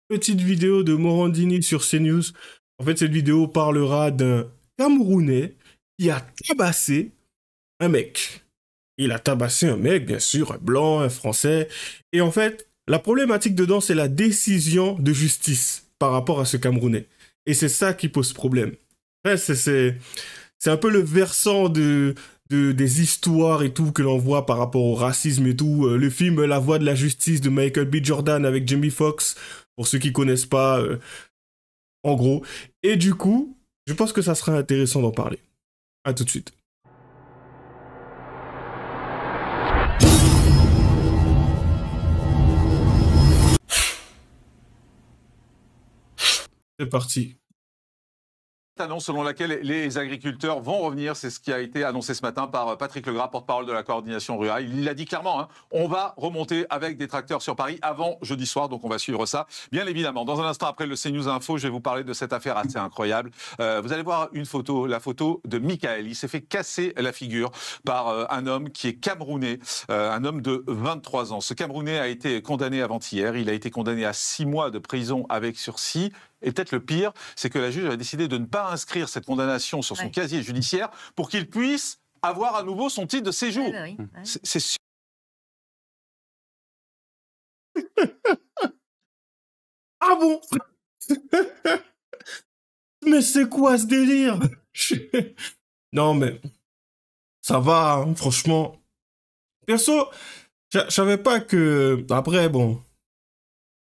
petite vidéo de Morandini sur CNews. En fait, cette vidéo parlera d'un Camerounais qui a tabassé un mec. Il a tabassé un mec, bien sûr, un blanc, un français. Et en fait, la problématique dedans, c'est la décision de justice par rapport à ce Camerounais. Et c'est ça qui pose problème. Ouais, c'est un peu le versant des histoires et tout que l'on voit par rapport au racisme et tout. Le film La Voix de la Justice de Michael B. Jordan avec Jamie Foxx, pour ceux qui connaissent pas, en gros. Et du coup, je pense que ça sera intéressant d'en parler. À tout de suite. C'est parti. Annonce selon laquelle les agriculteurs vont revenir, c'est ce qui a été annoncé ce matin par Patrick Legras, porte-parole de la coordination rurale. Il l'a dit clairement, hein, on va remonter avec des tracteurs sur Paris avant jeudi soir, donc on va suivre ça, bien évidemment. Dans un instant, après le CNews Info, je vais vous parler de cette affaire assez incroyable. Vous allez voir une photo, la photo de Michael. Il s'est fait casser la figure par un homme qui est camerounais, un homme de 23 ans. Ce Camerounais a été condamné avant-hier, il a été condamné à 6 mois de prison avec sursis. Et peut-être le pire, c'est que la juge a décidé de ne pas inscrire cette condamnation sur son casier judiciaire pour qu'il puisse avoir à nouveau son titre de séjour. Oui. C'est sûr. Ah bon? Mais c'est quoi ce délire? Non mais, ça va, hein, franchement. Perso, je savais pas que... Après, bon...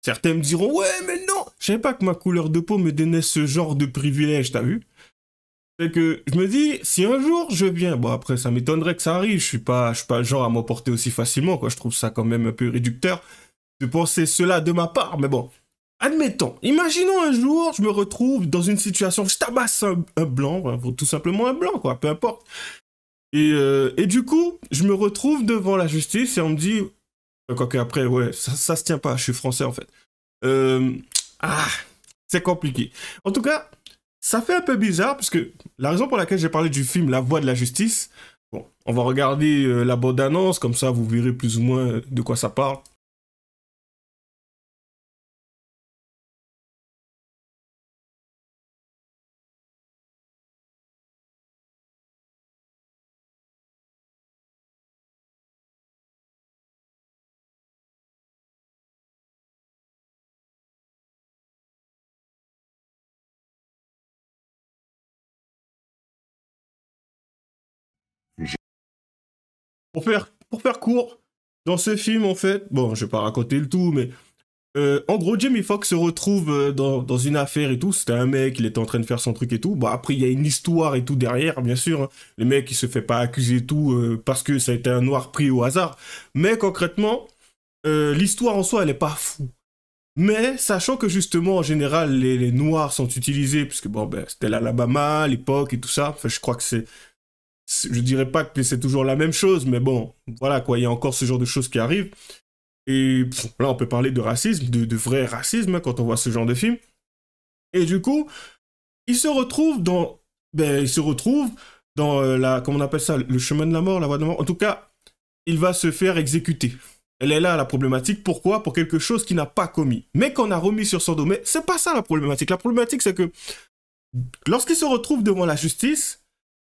Certains me diront, ouais, mais non, je savais pas que ma couleur de peau me donnait ce genre de privilège, t'as vu? C'est que je me dis, si un jour je viens, bon après ça m'étonnerait que ça arrive, je suis pas le genre à m'emporter aussi facilement, quoi, je trouve ça quand même un peu réducteur de penser cela de ma part, mais bon, admettons, imaginons un jour, je me retrouve dans une situation, je tabasse un blanc, hein, tout simplement un blanc, quoi, peu importe. Et du coup, je me retrouve devant la justice et on me dit, quoique après, ouais, ça se tient pas, je suis français en fait. Ah, c'est compliqué. En tout cas, ça fait un peu bizarre, parce que la raison pour laquelle j'ai parlé du film La Voix de la Justice, bon, on va regarder la bande-annonce, comme ça vous verrez plus ou moins de quoi ça parle. Pour faire court, dans ce film, en fait, bon, je vais pas raconter le tout, mais en gros, Jamie Foxx se retrouve dans une affaire et tout. C'était un mec, il était en train de faire son truc et tout. Bon, après, il y a une histoire et tout derrière, bien sûr. Hein. Le mec, il se fait pas accuser et tout parce que ça a été un noir pris au hasard. Mais concrètement, l'histoire en soi, elle est pas fou. Mais sachant que justement, en général, les noirs sont utilisés, puisque bon, ben, c'était l'Alabama à l'époque et tout ça. Enfin, je crois que je dirais pas que c'est toujours la même chose, mais bon, voilà quoi, il y a encore ce genre de choses qui arrivent. Et là, on peut parler de racisme, de vrai racisme, hein, quand on voit ce genre de film. Et du coup, il se retrouve dans, comment on appelle ça, le chemin de la mort, la voie de la mort. En tout cas, il va se faire exécuter. Elle est là, la problématique. Pourquoi? Pour quelque chose qu'il n'a pas commis. Mais qu'on a remis sur son dos. Mais c'est pas ça la problématique. La problématique, c'est que lorsqu'il se retrouve devant la justice,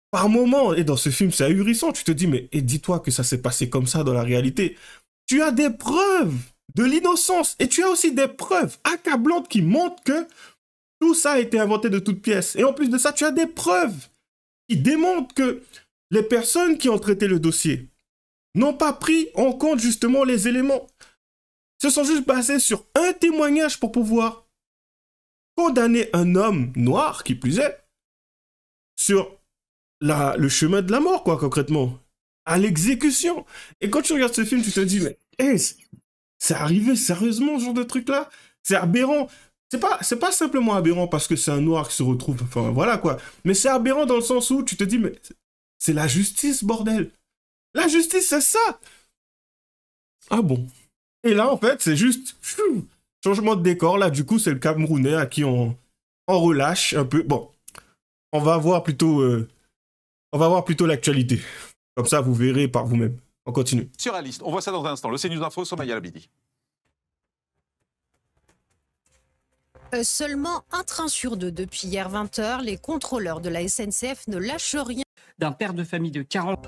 par moment, et dans ce film, c'est ahurissant, tu te dis, mais et dis-toi que ça s'est passé comme ça dans la réalité. Tu as des preuves de l'innocence et tu as aussi des preuves accablantes qui montrent que tout ça a été inventé de toutes pièces. Et en plus de ça, tu as des preuves qui démontrent que les personnes qui ont traité le dossier n'ont pas pris en compte justement les éléments. Se sont juste basés sur un témoignage pour pouvoir condamner un homme noir, qui plus est, sur le chemin de la mort, quoi, concrètement. À l'exécution. Et quand tu regardes ce film, tu te dis, mais hey, c'est arrivé sérieusement, ce genre de truc-là? C'est aberrant. C'est pas simplement aberrant parce que c'est un noir qui se retrouve, enfin voilà quoi. Mais c'est aberrant dans le sens où tu te dis, mais c'est la justice, bordel. La justice, c'est ça. Ah bon. Et là, en fait, c'est juste changement de décor. Là, du coup, c'est le Camerounais à qui on relâche un peu. Bon, on va voir plutôt l'actualité. Comme ça, vous verrez par vous-même. On continue. Sur la liste, on voit ça dans un instant. Le CNews Info, Somaya Labidi. Seulement un train sur deux depuis hier 20h. Les contrôleurs de la SNCF ne lâchent rien. D'un père de famille de 40...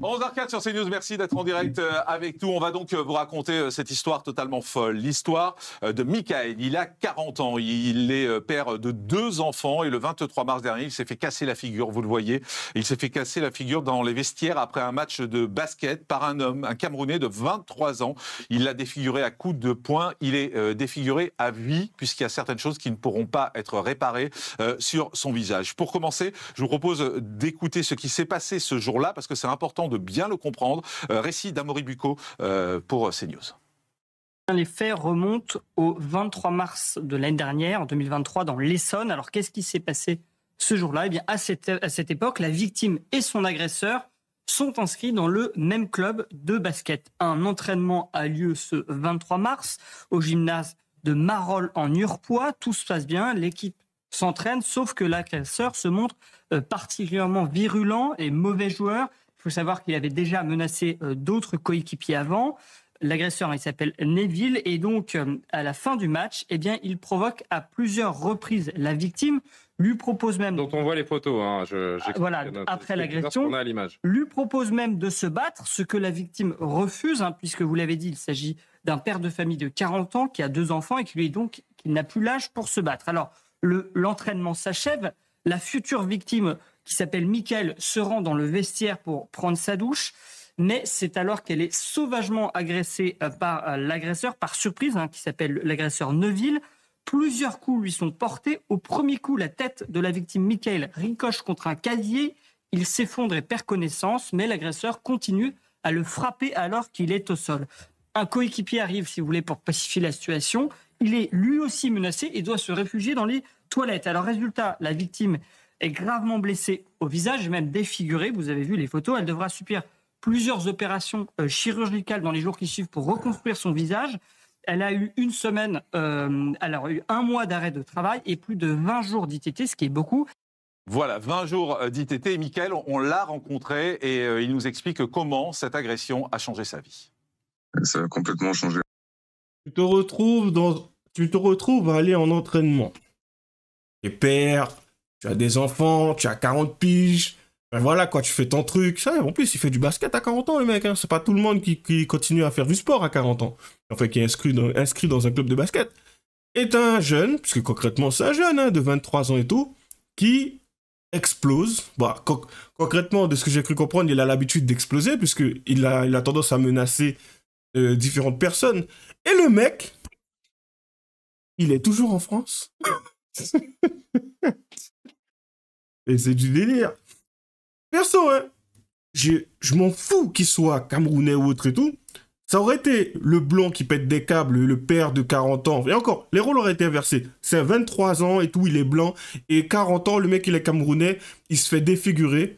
11h04 sur CNews, merci d'être en direct avec nous. On va donc vous raconter cette histoire totalement folle. L'histoire de Michael, il a 40 ans, il est père de 2 enfants et le 23 mars dernier, il s'est fait casser la figure, vous le voyez. Il s'est fait casser la figure dans les vestiaires après un match de basket par un homme, un Camerounais de 23 ans. Il l'a défiguré à coups de poing, il est défiguré à vie puisqu'il y a certaines choses qui ne pourront pas être réparées sur son visage. Pour commencer, je vous propose d'écouter ce qui s'est passé ce jour-là parce que c'est important de bien le comprendre. Récit d'Amaury Bucco pour CNews. Les faits remontent au 23 mars de l'année dernière, en 2023, dans l'Essonne. Alors, qu'est-ce qui s'est passé ce jour-là ? Eh bien, à cette époque, la victime et son agresseur sont inscrits dans le même club de basket. Un entraînement a lieu ce 23 mars au gymnase de Marolles en Urpois. Tout se passe bien, l'équipe s'entraîne, sauf que l'agresseur se montre particulièrement virulent et mauvais joueur. Il faut savoir qu'il avait déjà menacé d'autres coéquipiers avant. L'agresseur, il s'appelle Neville. Et donc, à la fin du match, eh bien, il provoque à plusieurs reprises la victime, lui propose même... Donc on voit les photos. Hein. Voilà, après l'agression, lui propose même de se battre, ce que la victime refuse, hein, puisque vous l'avez dit, il s'agit d'un père de famille de 40 ans qui a 2 enfants et qui n'a plus l'âge pour se battre. Alors, l'entraînement s'achève. La future victime, qui s'appelle Michael, se rend dans le vestiaire pour prendre sa douche. Mais c'est alors qu'elle est sauvagement agressée par l'agresseur, par surprise, hein, qui s'appelle l'agresseur Neville. Plusieurs coups lui sont portés. Au premier coup, la tête de la victime, Michael, ricoche contre un casier. Il s'effondre et perd connaissance, mais l'agresseur continue à le frapper alors qu'il est au sol. Un coéquipier arrive, si vous voulez, pour pacifier la situation. Il est lui aussi menacé et doit se réfugier dans les toilettes. Alors, résultat, la victime est gravement blessée au visage, même défigurée. Vous avez vu les photos. Elle devra subir plusieurs opérations chirurgicales dans les jours qui suivent pour reconstruire son visage. Elle a eu une semaine, elle a eu 1 mois d'arrêt de travail et plus de 20 jours d'ITT, ce qui est beaucoup. Voilà, 20 jours d'ITT. Et Michael, on l'a rencontré et il nous explique comment cette agression a changé sa vie. Ça a complètement changé. Tu te retrouves à aller en entraînement. Tu es père, tu as des enfants, tu as 40 piges. Ben voilà quoi, tu fais ton truc. Ça, en plus, il fait du basket à 40 ans, le mec. Hein. C'est pas tout le monde qui continue à faire du sport à 40 ans. Enfin, qui est inscrit dans un club de basket. Et t'as un jeune, puisque concrètement, c'est un jeune hein, de 23 ans et tout, qui explose. Bon, concrètement, de ce que j'ai cru comprendre, il a l'habitude d'exploser, puisqu'il a tendance à menacer différentes personnes. Et le mec, il est toujours en France. Et c'est du délire. Perso, hein, je m'en fous qu'il soit camerounais ou autre et tout. Ça aurait été le blond qui pète des câbles, le père de 40 ans. Et encore, les rôles auraient été inversés. C'est 23 ans et tout, il est blanc. Et 40 ans, le mec, il est camerounais. Il se fait défigurer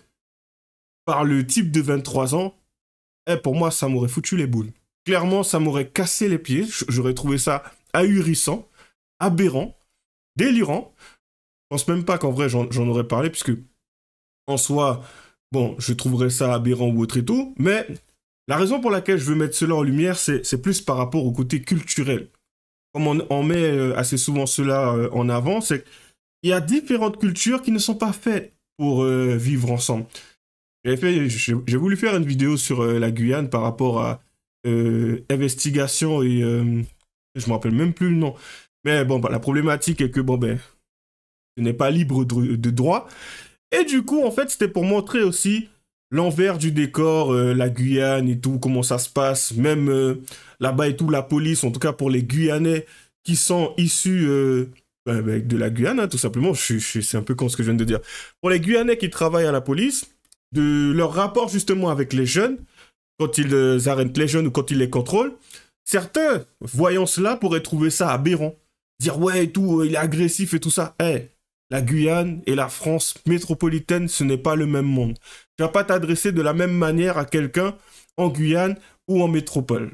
par le type de 23 ans. Et pour moi, ça m'aurait foutu les boules. Clairement, ça m'aurait cassé les pieds. J'aurais trouvé ça ahurissant, aberrant, délirant. Je pense même pas qu'en vrai, j'en aurais parlé, puisque en soi, bon, je trouverais ça aberrant ou autre et tout. Mais la raison pour laquelle je veux mettre cela en lumière, c'est plus par rapport au côté culturel. Comme on met assez souvent cela en avant, c'est qu'il y a différentes cultures qui ne sont pas faites pour vivre ensemble. J'ai voulu faire une vidéo sur la Guyane par rapport à investigation et... je me rappelle même plus le nom. Mais bon, bah, la problématique est que, bon, ben, ce n'est pas libre de droit. Et du coup, en fait, c'était pour montrer aussi l'envers du décor, la Guyane et tout, comment ça se passe, même là-bas et tout, la police, en tout cas pour les Guyanais qui sont issus de la Guyane, hein, tout simplement, c'est un peu con ce que je viens de dire. Pour les Guyanais qui travaillent à la police, de leur rapport justement avec les jeunes, quand ils arrêtent les jeunes ou quand ils les contrôlent, certains, voyant cela, pourraient trouver ça aberrant. Dire, ouais, et tout, il est agressif et tout ça. Hey, la Guyane et la France métropolitaine, ce n'est pas le même monde. Tu vas pas t'adresser de la même manière à quelqu'un en Guyane ou en métropole.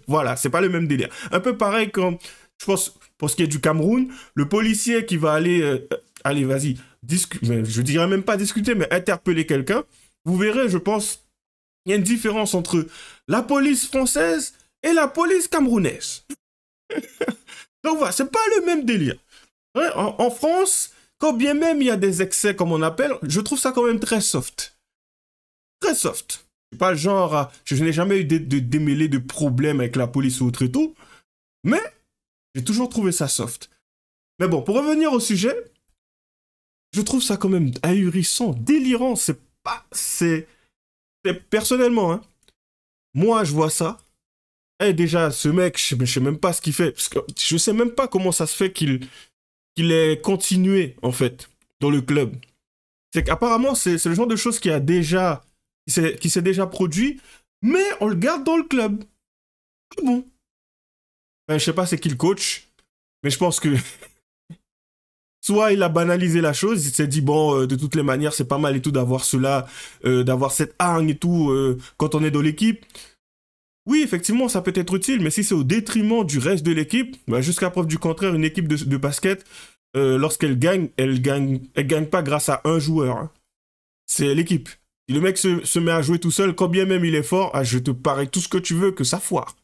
Voilà, c'est pas le même délire. Un peu pareil quand, je pense, pour ce qui est du Cameroun, le policier qui va aller, vas-y, je dirais même pas discuter, mais interpeller quelqu'un, vous verrez, je pense, il y a une différence entre la police française et la police camerounaise. Donc voilà, c'est pas le même délire. Ouais, en France, quand bien même il y a des excès, comme on appelle, je trouve ça quand même très soft. Très soft. Je suis pas le genre à... Je n'ai jamais eu de démêlés de problèmes avec la police ou autre et tout, mais j'ai toujours trouvé ça soft. Mais bon, pour revenir au sujet, je trouve ça quand même ahurissant, délirant. C'est pas... C'est personnellement, hein. Moi, je vois ça. Et déjà, ce mec, je sais même pas ce qu'il fait. Parce que je sais même pas comment ça se fait qu'il ait continué, en fait, dans le club. C'est qu'apparemment, c'est le genre de choses qui s'est déjà produit, mais on le garde dans le club. Bon. Ben, je sais pas c'est qui le coach, mais je pense que soit il a banalisé la chose, il s'est dit bon, de toutes les manières, c'est pas mal et tout d'avoir cela, d'avoir cette hargne et tout quand on est dans l'équipe. Oui, effectivement, ça peut être utile, mais si c'est au détriment du reste de l'équipe, ben, jusqu'à preuve du contraire, une équipe de basket, lorsqu'elle gagne, elle gagne pas grâce à un joueur. Hein. C'est l'équipe. Si le mec se met à jouer tout seul, quand bien même il est fort, ah, je te parie tout ce que tu veux que ça foire.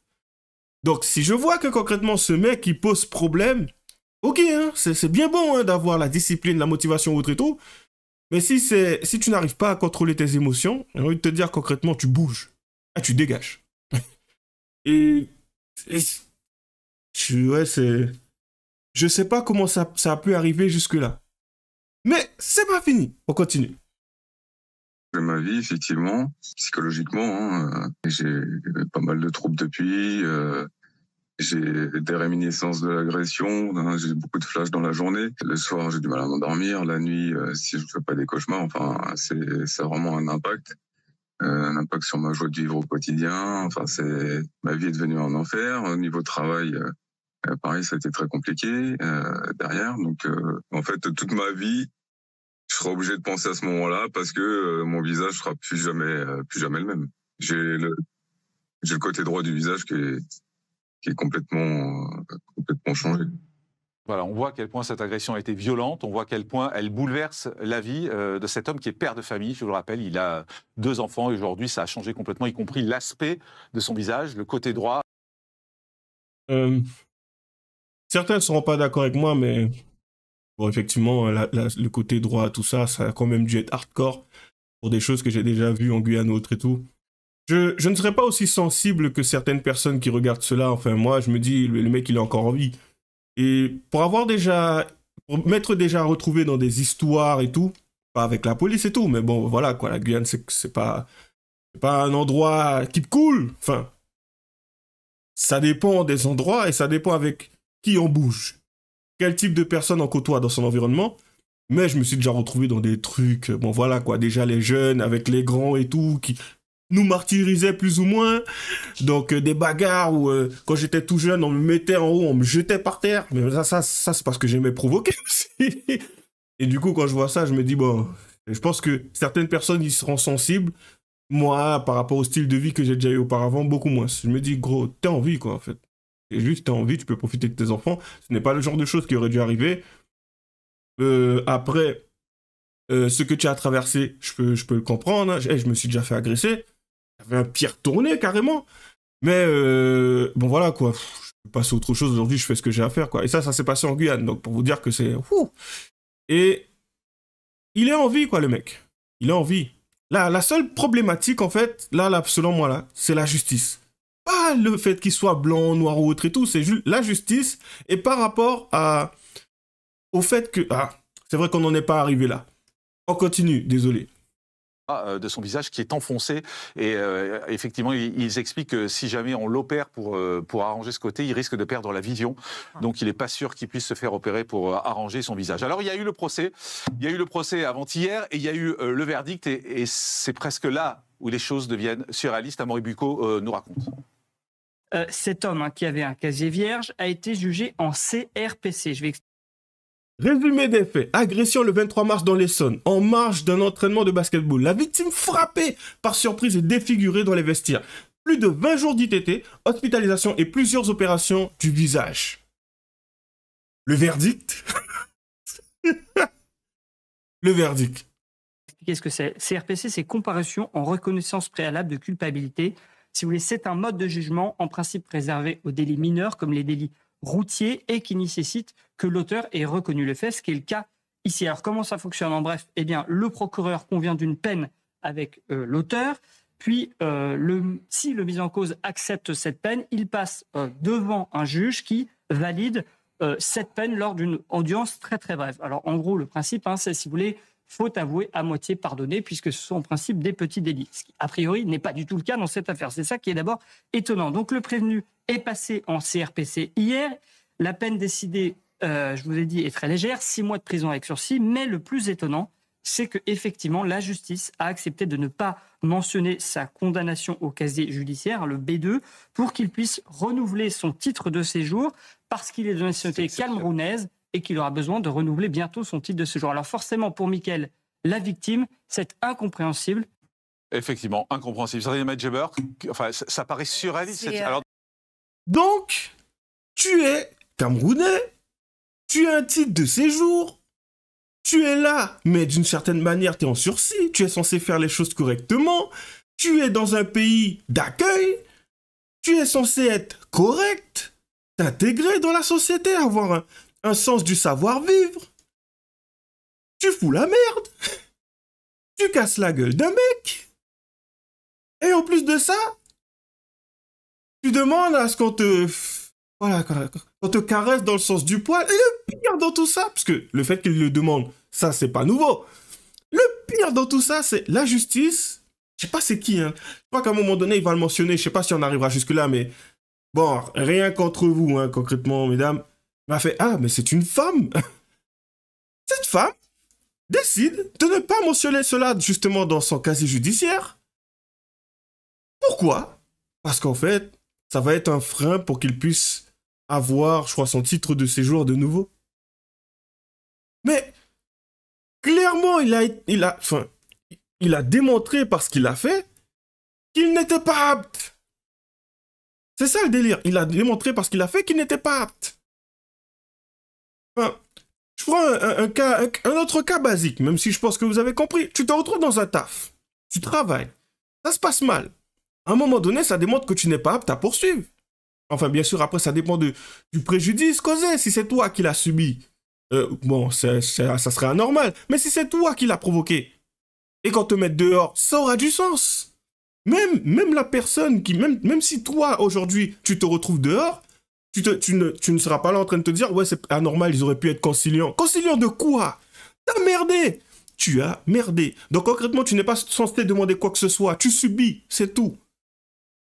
Donc, si je vois que concrètement ce mec il pose problème, ok, hein, c'est bien bon hein, d'avoir la discipline, la motivation autre et tout, mais si tu n'arrives pas à contrôler tes émotions, j'ai envie de te dire concrètement, tu bouges. Ah, tu dégages. Ouais, je sais pas comment ça a pu arriver jusque-là. Mais c'est pas fini. On continue. Ma vie, effectivement, psychologiquement, hein, j'ai pas mal de troubles depuis. J'ai des réminiscences de l'agression. Hein, j'ai beaucoup de flashs dans la journée. Le soir, j'ai du mal à m'endormir. La nuit, si je fais pas des cauchemars, enfin, c'est vraiment un impact. Un impact sur ma joie de vivre au quotidien. Enfin, ma vie est devenue un enfer. Au niveau travail, pareil, ça a été très compliqué derrière. Donc, en fait, toute ma vie, je serai obligé de penser à ce moment-là parce que mon visage sera plus jamais le même. J'ai le côté droit du visage qui est complètement changé. Voilà, on voit à quel point cette agression a été violente, on voit à quel point elle bouleverse la vie de cet homme qui est père de famille, je vous le rappelle, il a 2 enfants et aujourd'hui ça a changé complètement, y compris l'aspect de son visage, le côté droit. Certains ne seront pas d'accord avec moi, mais bon, effectivement, le côté droit, tout ça, ça a quand même dû être hardcore pour des choses que j'ai déjà vues en Guyane ou autre et tout. Je ne serais pas aussi sensible que certaines personnes qui regardent cela. Enfin, moi, je me dis, le mec, il est encore en vie. Et pour m'être déjà retrouvé dans des histoires et tout, pas avec la police et tout, mais bon, voilà, quoi, la Guyane, c'est pas un endroit qui te coule. Enfin, ça dépend des endroits et ça dépend avec qui on bouge. Quel type de personne on côtoie dans son environnement. Mais je me suis déjà retrouvé dans des trucs, bon voilà quoi, déjà les jeunes avec les grands et tout, qui nous martyrisaient plus ou moins. Donc des bagarres où quand j'étais tout jeune, on me mettait en haut, on me jetait par terre. Mais ça c'est parce que j'aimais provoquer aussi. Et du coup, quand je vois ça, je me dis, bon, je pense que certaines personnes y seront sensibles. Moi, par rapport au style de vie que j'ai déjà eu auparavant, beaucoup moins. Je me dis, gros, t'es en vie quoi en fait. Et juste, t'as envie, tu peux profiter de tes enfants. Ce n'est pas le genre de choses qui aurait dû arriver. Après, ce que tu as traversé, je peux le comprendre. Hein. Je me suis déjà fait agresser. J'avais un pied retourné, carrément. Mais, bon, voilà, quoi. Je passe à autre chose. Aujourd'hui, je fais ce que j'ai à faire, quoi. Et ça s'est passé en Guyane. Donc, pour vous dire que c'est... Et il est en vie, quoi, le mec. Il est en vie. Là, la seule problématique, en fait, là, selon moi, là, c'est la justice. Pas le fait qu'il soit blanc, noir ou autre et tout, c'est juste la justice. Et par rapport au fait que... Ah, c'est vrai qu'on n'en est pas arrivé là. On continue, désolé. De son visage qui est enfoncé. Et effectivement, ils expliquent que si jamais on l'opère pour arranger ce côté, il risque de perdre la vision. Donc il n'est pas sûr qu'il puisse se faire opérer pour arranger son visage. Alors il y a eu le procès. Il y a eu le procès avant-hier et il y a eu le verdict. Et c'est presque là où les choses deviennent surréalistes. Amaury Bucco nous raconte. Cet homme qui avait un casier vierge a été jugé en CRPC. Je vais expliquer. Résumé des faits. Agression le 23 mars dans l'Essonne, en marge d'un entraînement de basketball. La victime frappée par surprise et défigurée dans les vestiaires. Plus de 20 jours d'ITT, hospitalisation et plusieurs opérations du visage. Le verdict. Le verdict. Qu'est-ce que c'est ? CRPC, c'est comparution en reconnaissance préalable de culpabilité. Si vous voulez, c'est un mode de jugement en principe réservé aux délits mineurs comme les délits routier et qui nécessite que l'auteur ait reconnu le fait, ce qui est le cas ici. Alors comment ça fonctionne en bref? Eh bien, le procureur convient d'une peine avec l'auteur, puis si le mis en cause accepte cette peine, il passe devant un juge qui valide cette peine lors d'une audience très très brève. Alors en gros, le principe, c'est, si vous voulez, faut avouer à moitié pardonner, puisque ce sont en principe des petits délits. Ce qui, a priori, n'est pas du tout le cas dans cette affaire. C'est ça qui est d'abord étonnant. Donc le prévenu est passé en CRPC hier. La peine décidée, je vous ai dit, est très légère, 6 mois de prison avec sursis. Mais le plus étonnant, c'est qu'effectivement, la justice a accepté de ne pas mentionner sa condamnation au casier judiciaire, le B2, pour qu'il puisse renouveler son titre de séjour, parce qu'il est de nationalité camerounaise et qu'il aura besoin de renouveler bientôt son titre de séjour. Alors forcément, pour Mickaël, la victime, c'est incompréhensible. Effectivement, incompréhensible. Sabrina Medjeber, enfin, ça paraît surréaliste. Alors... Donc, tu es camerounais, tu as un titre de séjour, tu es là, mais d'une certaine manière, tu es en sursis, tu es censé faire les choses correctement, tu es dans un pays d'accueil, tu es censé être correct, t'intégrer dans la société, avoir un sens du savoir-vivre. Tu fous la merde. Tu casses la gueule d'un mec. Et en plus de ça, tu demandes à ce qu'on te... Voilà, qu'on te caresse dans le sens du poil. Et le pire dans tout ça, parce que le fait qu'il le demande, ça, c'est pas nouveau. Le pire dans tout ça, c'est la justice. Je sais pas c'est qui, Je crois qu'à un moment donné, il va le mentionner. Je sais pas si on arrivera jusque-là, mais... Bon, rien contre vous, concrètement, mesdames. Il m'a fait, mais c'est une femme. Cette femme décide de ne pas mentionner cela justement dans son casier judiciaire. Pourquoi? Parce qu'en fait, ça va être un frein pour qu'il puisse avoir, je crois, son titre de séjour de nouveau. Mais, clairement, il a démontré par ce qu'il a fait qu'il n'était pas apte. C'est ça le délire. Il a démontré par ce qu'il a fait qu'il n'était pas apte. Enfin, je prends un autre cas basique, même si je pense que vous avez compris. Tu te retrouves dans un taf. Tu travailles. Ça se passe mal. À un moment donné, ça démontre que tu n'es pas apte à poursuivre. Enfin, bien sûr, après, ça dépend du préjudice causé. Si c'est toi qui l'as subi, ça serait anormal. Mais si c'est toi qui l'as provoqué, et qu'on te mette dehors, ça aura du sens. Même la personne qui... Même si toi, aujourd'hui, tu te retrouves dehors, tu ne seras pas là en train de te dire « Ouais, c'est anormal, ils auraient pu être conciliants. » Conciliants de quoi? T'as merdé. Tu as merdé. Donc, concrètement, tu n'es pas censé demander quoi que ce soit. Tu subis, c'est tout.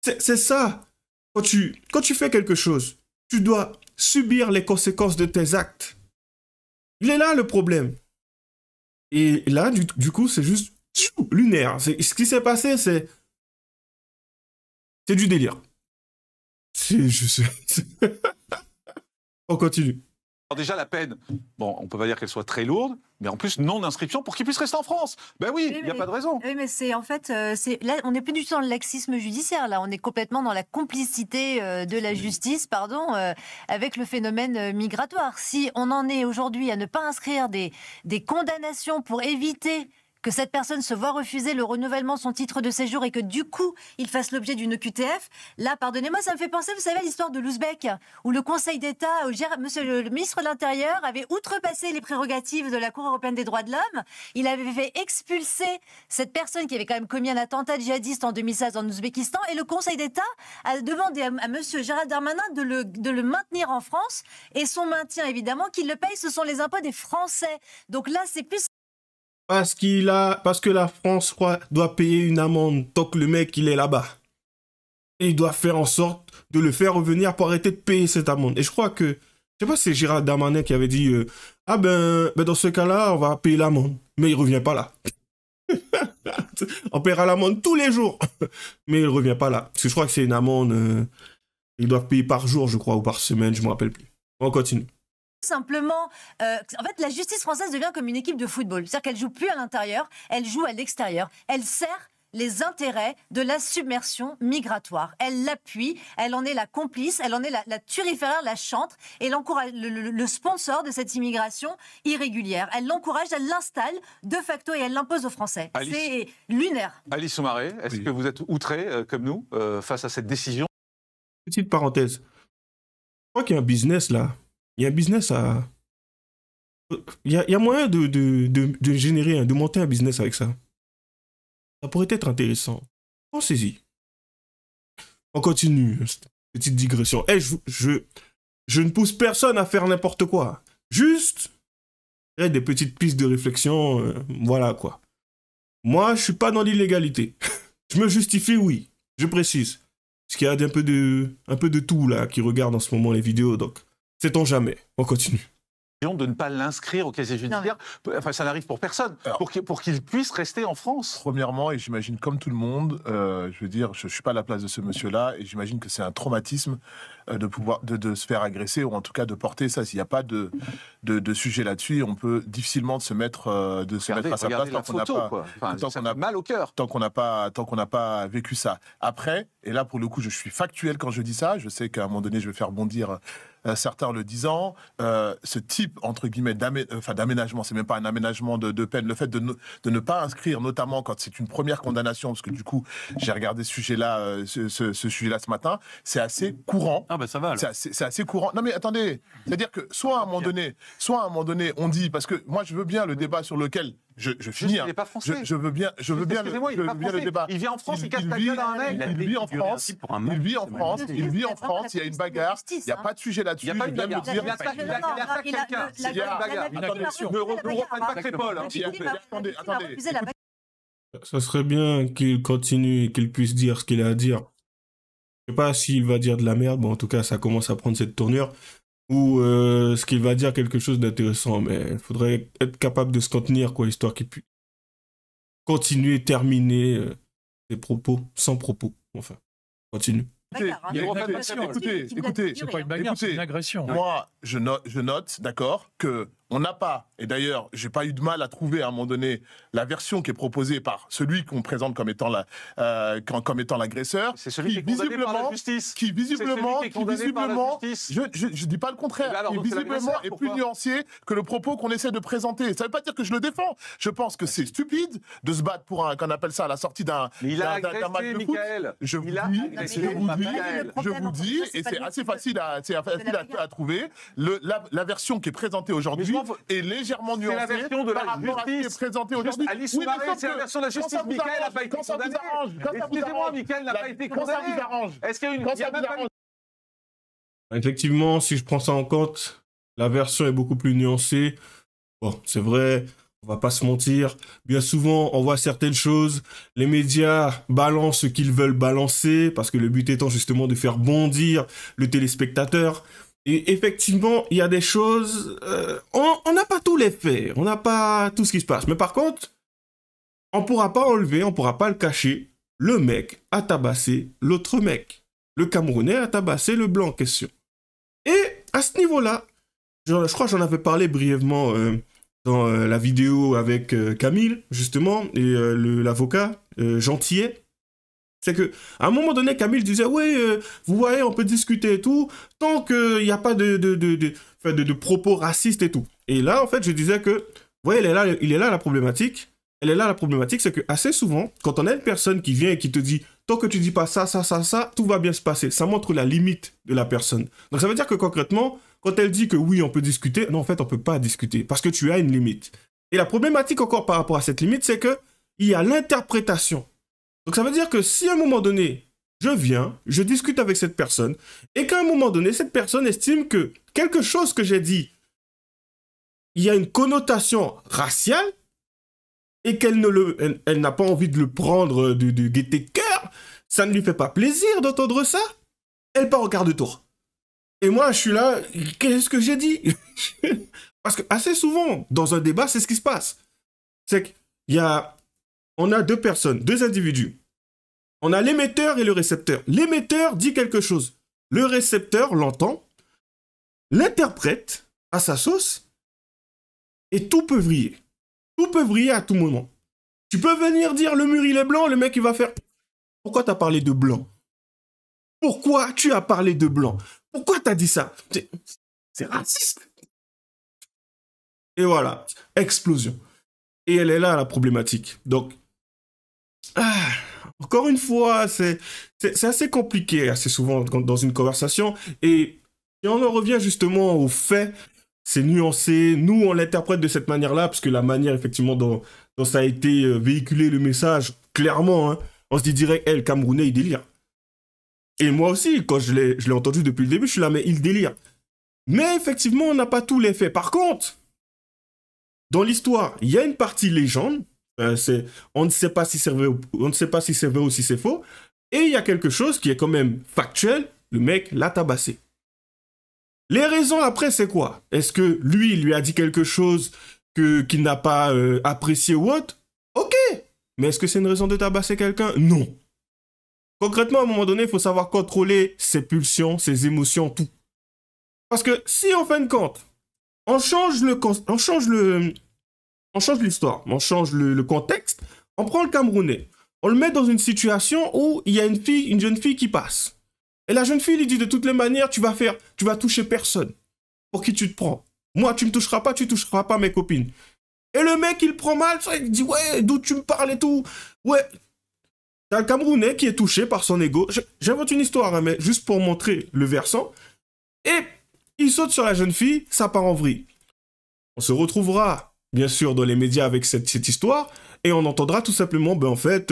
C'est ça. Quand tu fais quelque chose, tu dois subir les conséquences de tes actes. Il est là le problème. Et là, du coup, c'est juste lunaire. Ce qui s'est passé, c'est du délire. On continue. Alors déjà, la peine, bon, on peut pas dire qu'elle soit très lourde, mais en plus, non-inscription pour qu'il puisse rester en France. Ben oui, il n'y a pas de raison. Oui, mais c'est en fait, là, on n'est plus du tout dans le laxisme judiciaire, là, on est complètement dans la complicité de la justice, avec le phénomène migratoire. Si on en est aujourd'hui à ne pas inscrire des condamnations pour éviter que cette personne se voit refuser le renouvellement de son titre de séjour et que du coup, il fasse l'objet d'une OQTF. Là, pardonnez-moi, ça me fait penser, vous savez, à l'histoire de l'Ouzbek, où le Conseil d'État, monsieur le ministre de l'Intérieur, avait outrepassé les prérogatives de la Cour européenne des droits de l'homme. Il avait fait expulser cette personne qui avait quand même commis un attentat djihadiste en 2016 en Ouzbékistan, et le Conseil d'État a demandé à monsieur Gérald Darmanin de le maintenir en France, et son maintien, évidemment, qu'il le paye, ce sont les impôts des Français. Donc là, c'est plus... Parce que la France doit payer une amende tant que le mec il est là-bas. Et il doit faire en sorte de le faire revenir pour arrêter de payer cette amende. Et je crois que, je sais pas si c'est Gérald Darmanin qui avait dit dans ce cas-là, on va payer l'amende. Mais il revient pas là. On paiera l'amende tous les jours. Mais il revient pas là. Parce que je crois que c'est une amende, ils doivent payer par jour, je crois, ou par semaine, je me rappelle plus. On continue. Simplement, en fait, la justice française devient comme une équipe de football. C'est-à-dire qu'elle joue plus à l'intérieur, elle joue à l'extérieur. Elle sert les intérêts de la submersion migratoire. Elle l'appuie, elle en est la complice, elle en est la turiféraire, la chantre, et elle encourage le sponsor de cette immigration irrégulière. Elle l'encourage, elle l'installe de facto et elle l'impose aux Français. C'est lunaire. Alice Soumaré, est-ce que vous êtes outré, comme nous, face à cette décision? Petite parenthèse. crois qu'il y a un business là. Il y a un business à... Il y a moyen de générer, de monter un business avec ça. Ça pourrait être intéressant. Pensez-y. On continue. Petite digression. Je ne pousse personne à faire n'importe quoi. Juste des petites pistes de réflexion. Voilà quoi. Moi, je suis pas dans l'illégalité. Je me justifie, oui. Je précise. Parce qu'il y a un peu de tout là qui regarde en ce moment les vidéos. Donc, sait-on jamais. On continue. De ne pas l'inscrire au casier judiciaire. Enfin, ça n'arrive pour personne. Alors, pour qu'il puisse rester en France. Premièrement, et j'imagine comme tout le monde, je veux dire, je ne suis pas à la place de ce monsieur-là, et j'imagine que c'est un traumatisme de se faire agresser, ou en tout cas de porter ça. S'il n'y a pas de sujet là-dessus, on peut difficilement se mettre à sa place tant qu'on n'a pas... ça fait mal au cœur. Tant qu'on n'a pas vécu ça. Après, et là pour le coup, je suis factuel quand je dis ça, je sais qu'à un moment donné, je vais faire bondir... certains le disant, ce type, entre guillemets, d'aménagement, c'est même pas un aménagement de peine, le fait de ne pas inscrire, notamment quand c'est une première condamnation, parce que du coup, j'ai regardé ce sujet-là ce matin, c'est assez courant. Ah ben ça va. C'est assez courant. Non mais attendez, c'est-à-dire que soit à un moment donné, on dit, parce que moi je veux bien le débat sur lequel... Je finis. Il n'est pas français. Je veux bien le débat. Il vient en France, il casse la gueule à un mec. Il vit en France. Il y a une bagarre. Il n'y a pas de sujet là-dessus. Il n'y a pas de bagarre. Il attaque quelqu'un. Il y a une bagarre. Ne reprenne pas Crépol. Attendez. Ça serait bien qu'il continue et qu'il puisse dire ce qu'il a à dire. Je sais pas s'il va dire de la merde. Bon, en tout cas, ça commence à prendre cette tournure. Ou ce qu'il va dire quelque chose d'intéressant, mais il faudrait être capable de se contenir, quoi, histoire qu'il puisse continuer, terminer ses propos, sans propos, enfin, continue. Écoutez, c'est pas une bagarre, c'est une agression. Moi, je note, d'accord, que on n'a pas, et d'ailleurs, j'ai pas eu de mal à trouver à un moment donné la version qui est proposée par celui qu'on présente comme étant l'agresseur. C'est celui qui est condamné par la justice. Qui visiblement, je dis pas le contraire, qui visiblement est plus nuancé que le propos qu'on essaie de présenter. Ça veut pas dire que je le défends. Je pense que c'est stupide de se battre pour qu'on appelle ça à la sortie d'un match de foot. Je vous dis, et c'est assez facile à trouver, la version qui est présentée aujourd'hui est légèrement nuancée. C'est la version de la justice. Présentée aujourd'hui. Alice Soumaré, c'est la version de la justice. Mickaël n'a pas été condamné. Excusez-moi, Mickaël n'a pas été condamné. Est-ce qu'il y a une... Effectivement, si je prends ça en compte, la version est beaucoup plus nuancée. Bon, c'est vrai, on va pas se mentir. Bien souvent, on voit certaines choses. Les médias balancent ce qu'ils veulent balancer, parce que le but étant justement de faire bondir le téléspectateur. Et effectivement, il y a des choses... on n'a pas tous les faits, on n'a pas tout ce qui se passe. Mais par contre, on ne pourra pas enlever, on ne pourra pas le cacher. Le mec a tabassé l'autre mec. Le Camerounais a tabassé le blanc en question. Et à ce niveau-là, je crois que j'en avais parlé brièvement dans la vidéo avec Camille, justement, et l'avocat Gentillet. C'est que à un moment donné, Camille disait, oui, vous voyez, on peut discuter et tout, tant qu'il n'y a pas de propos racistes et tout. Et là, en fait, je disais que, vous voyez, il est là la problématique. Elle est là la problématique, c'est que assez souvent, quand on a une personne qui vient et qui te dit, tant que tu dis pas ça, tout va bien se passer. Ça montre la limite de la personne. Donc ça veut dire que concrètement, quand elle dit que oui, on peut discuter, non, en fait, on peut pas discuter parce que tu as une limite. Et la problématique encore par rapport à cette limite, c'est que il y a l'interprétation. Donc ça veut dire que si à un moment donné, je viens, je discute avec cette personne, et qu'à un moment donné, cette personne estime que quelque chose que j'ai dit, il y a une connotation raciale, et qu'elle n'a pas envie de le prendre de gaieté de cœur, ça ne lui fait pas plaisir d'entendre ça, elle part au quart de tour. Et moi, je suis là, qu'est-ce que j'ai dit? Parce que assez souvent, dans un débat, c'est ce qui se passe. C'est on a deux personnes, deux individus. On a l'émetteur et le récepteur. L'émetteur dit quelque chose. Le récepteur l'entend, l'interprète à sa sauce, et tout peut vriller. Tout peut vriller à tout moment. Tu peux venir dire le mur il est blanc, le mec il va faire « Pourquoi t'as parlé de blanc? Pourquoi tu as parlé de blanc? Pourquoi t'as dit ça? C'est raciste. » Et voilà, explosion. Et elle est là la problématique. Donc, encore une fois, c'est assez compliqué, assez souvent dans une conversation. Et Et on en revient justement aux faits, c'est nuancé. Nous, on l'interprète de cette manière-là, parce que la manière, effectivement, dont ça a été véhiculé, le message, clairement, hein, on se dit direct, le Camerounais, il délire. Et moi aussi, quand je l'ai entendu depuis le début, je suis là, mais il délire. Mais effectivement, on n'a pas tous les faits. Par contre, dans l'histoire, il y a une partie légende. On ne sait pas si c'est vrai, on ne sait pas si c'est vrai ou si c'est faux. Et il y a quelque chose qui est quand même factuel. Le mec l'a tabassé. Les raisons après, c'est quoi? Est-ce que lui, il lui a dit quelque chose qu'il n'a pas apprécié ou autre? Ok. Mais est-ce que c'est une raison de tabasser quelqu'un? Non. Concrètement, à un moment donné, il faut savoir contrôler ses pulsions, ses émotions, tout. Parce que si, en fin de compte, on change l'histoire, on change le contexte, on prend le Camerounais, on le met dans une situation où il y a une jeune fille qui passe. Et la jeune fille lui dit de toutes les manières, tu vas toucher personne. Pour qui tu te prends? Moi, tu me toucheras pas mes copines. Et le mec, il prend mal, il dit, ouais, d'où tu me parles et tout. Ouais. T'as le Camerounais qui est touché par son ego. J'invente une histoire, hein, mais juste pour montrer le versant. Et il saute sur la jeune fille, ça part en vrille. On se retrouvera, bien sûr, dans les médias avec cette histoire, et on entendra tout simplement, ben en fait,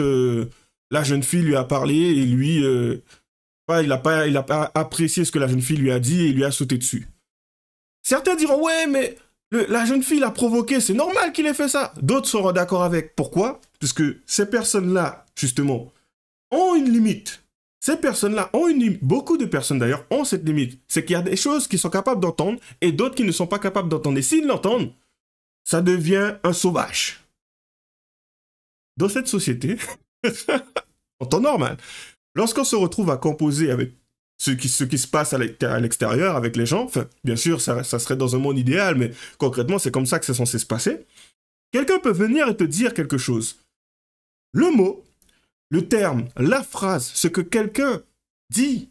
la jeune fille lui a parlé, et lui... il n'a pas apprécié ce que la jeune fille lui a dit et il lui a sauté dessus. Certains diront, ouais, mais la jeune fille l'a provoqué, c'est normal qu'il ait fait ça. D'autres seront d'accord avec. Pourquoi? Parce que ces personnes-là, justement, ont une limite. Ces personnes-là ont une limite. Beaucoup de personnes, d'ailleurs, ont cette limite. C'est qu'il y a des choses qu'ils sont capables d'entendre et d'autres qui ne sont pas capables d'entendre. Et s'ils l'entendent, ça devient un sauvage. Dans cette société, en temps normal, lorsqu'on se retrouve à composer avec ce qui se passe à l'extérieur, avec les gens, enfin, bien sûr, ça serait dans un monde idéal, mais concrètement, c'est comme ça que c'est censé se passer. Quelqu'un peut venir et te dire quelque chose. Le mot, le terme, la phrase, ce que quelqu'un dit,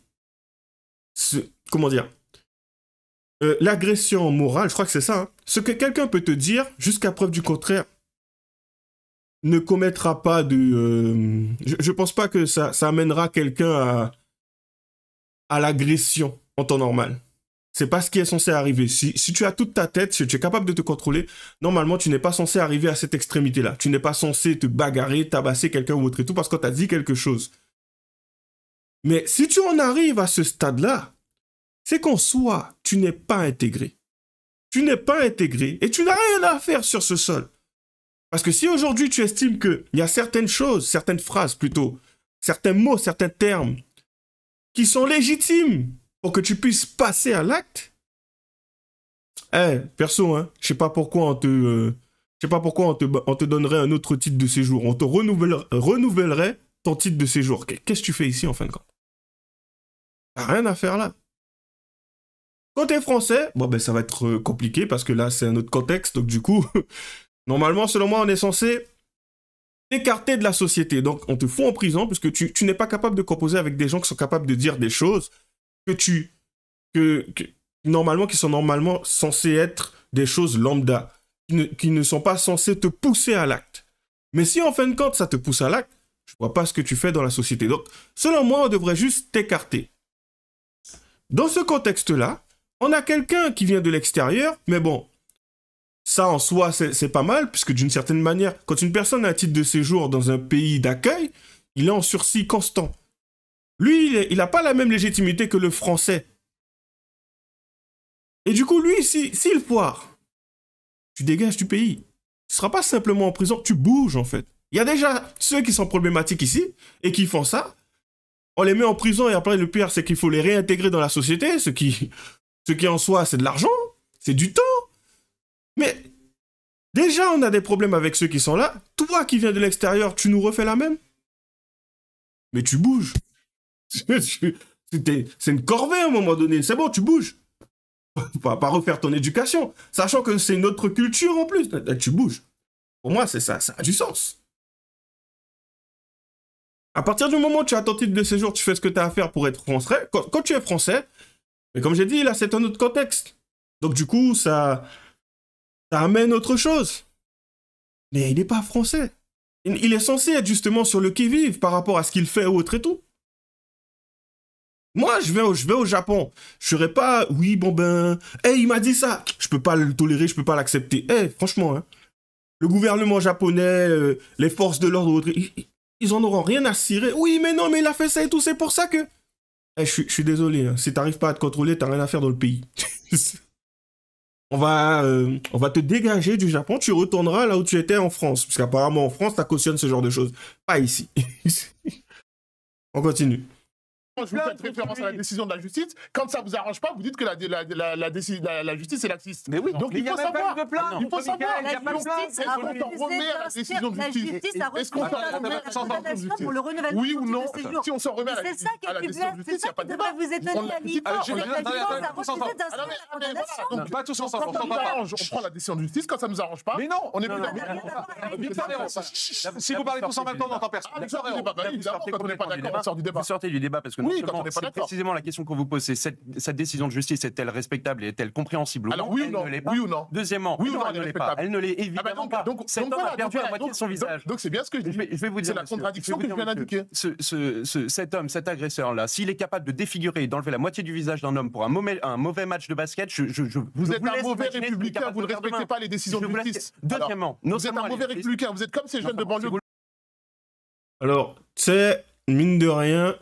comment dire, l'agression morale, je crois que c'est ça, hein, ce que quelqu'un peut te dire, jusqu'à preuve du contraire, ne commettra pas de... je pense pas que ça amènera quelqu'un à l'agression en temps normal. C'est pas ce qui est censé arriver. Si tu as toute ta tête, si tu es capable de te contrôler, normalement, tu n'es pas censé arriver à cette extrémité-là. Tu n'es pas censé te bagarrer, tabasser quelqu'un ou autre et tout parce qu'on t'a dit quelque chose. Mais si tu en arrives à ce stade-là, c'est qu'en soi, tu n'es pas intégré. Tu n'es pas intégré et tu n'as rien à faire sur ce sol. Parce que si aujourd'hui tu estimes qu'il y a certaines choses, certaines phrases plutôt, certains mots, certains termes qui sont légitimes pour que tu puisses passer à l'acte, perso, hein, je sais pas pourquoi on te donnerait un autre titre de séjour. On te renouvellerait ton titre de séjour. Qu'est-ce que tu fais ici en fin de compte? T'as rien à faire là. Quand t'es français, bon ben ça va être compliqué parce que là c'est un autre contexte, donc du coup... Normalement, selon moi, on est censé t'écarter de la société. Donc, on te fout en prison parce que tu n'es pas capable de composer avec des gens qui sont capables de dire des choses qui sont normalement censées être des choses lambda, qui ne sont pas censées te pousser à l'acte. Mais si en fin de compte, ça te pousse à l'acte, je vois pas ce que tu fais dans la société. Donc, selon moi, on devrait juste t'écarter. Dans ce contexte-là, on a quelqu'un qui vient de l'extérieur, mais bon, ça, en soi, c'est pas mal, puisque d'une certaine manière, quand une personne a un titre de séjour dans un pays d'accueil, il est en sursis constant. Lui, il n'a pas la même légitimité que le français. Et du coup, lui, s'il foire, tu dégages du pays. Tu ne seras pas simplement en prison, tu bouges, en fait. Il y a déjà ceux qui sont problématiques ici, et qui font ça. On les met en prison, et après, le pire, c'est qu'il faut les réintégrer dans la société, ce qui en soi, c'est de l'argent, c'est du temps. Mais déjà, on a des problèmes avec ceux qui sont là. Toi qui viens de l'extérieur, tu nous refais la même? Mais tu bouges. C'est une corvée à un moment donné. C'est bon, tu bouges. Pas refaire ton éducation. Sachant que c'est une autre culture en plus. Tu bouges. Pour moi, c'est ça. Ça a du sens. À partir du moment où tu as ton titre de séjour, tu fais ce que tu as à faire pour être français. Quand tu es français, mais comme j'ai dit, là, c'est un autre contexte. Donc du coup, ça amène autre chose. Mais il n'est pas français. Il est censé être justement sur le qui-vive par rapport à ce qu'il fait ou autre et tout. Moi, je vais au Japon. Je serais pas, oui, bon ben, il m'a dit ça. Je peux pas le tolérer, je peux pas l'accepter. Franchement, hein, le gouvernement japonais, les forces de l'ordre, ils en auront rien à cirer. Oui, mais non, mais il a fait ça et tout, c'est pour ça que... je suis désolé, hein. Si t'arrives pas à te contrôler, t'as rien à faire dans le pays. On va te dégager du Japon, tu retourneras là où tu étais en France. Parce qu'apparemment, en France, ça cautionne ce genre de choses. Pas ici. On continue. Vous faites référence à la décision de la justice. Quand ça vous arrange pas, vous dites que la justice est laxiste. Mais oui, donc il faut savoir. Il faut savoir. Est-ce qu'on remet à la décision de justice? Est-ce qu'on s'en remet à la décision de justice? Oui ou non? Si on s'en remet à la décision de justice, il n'y a pas de débat. Vous étonnez à Pas tous ensemble. On prend la décision de justice. Quand ça nous arrange pas, mais non, on est plus d'accord. Si vous parlez tous en même temps, on n'entend personne. Évidemment, quand on n'est pas d'accord, on sort du débat. Vous sortez du débat parce que c'est précisément la question qu'on vous pose, c'est cette décision de justice est-elle respectable et est-elle compréhensible ou non? Oui ou non? Deuxièmement, oui ou non, elle ne l'est pas. Elle ne l'est évidemment pas. Cet homme a perdu la moitié de son visage. Donc c'est bien ce que je dis. Je vais vous dire, c'est la contradiction que je viens d'indiquer. Cet homme, cet agresseur-là, s'il est capable de défigurer et d'enlever la moitié du visage d'un homme pour un mauvais match de basket, vous êtes un mauvais républicain, vous ne respectez pas les décisions de justice. Deuxièmement, vous êtes un mauvais républicain, vous êtes comme ces jeunes de banlieue. Alors, c'est mine de rien...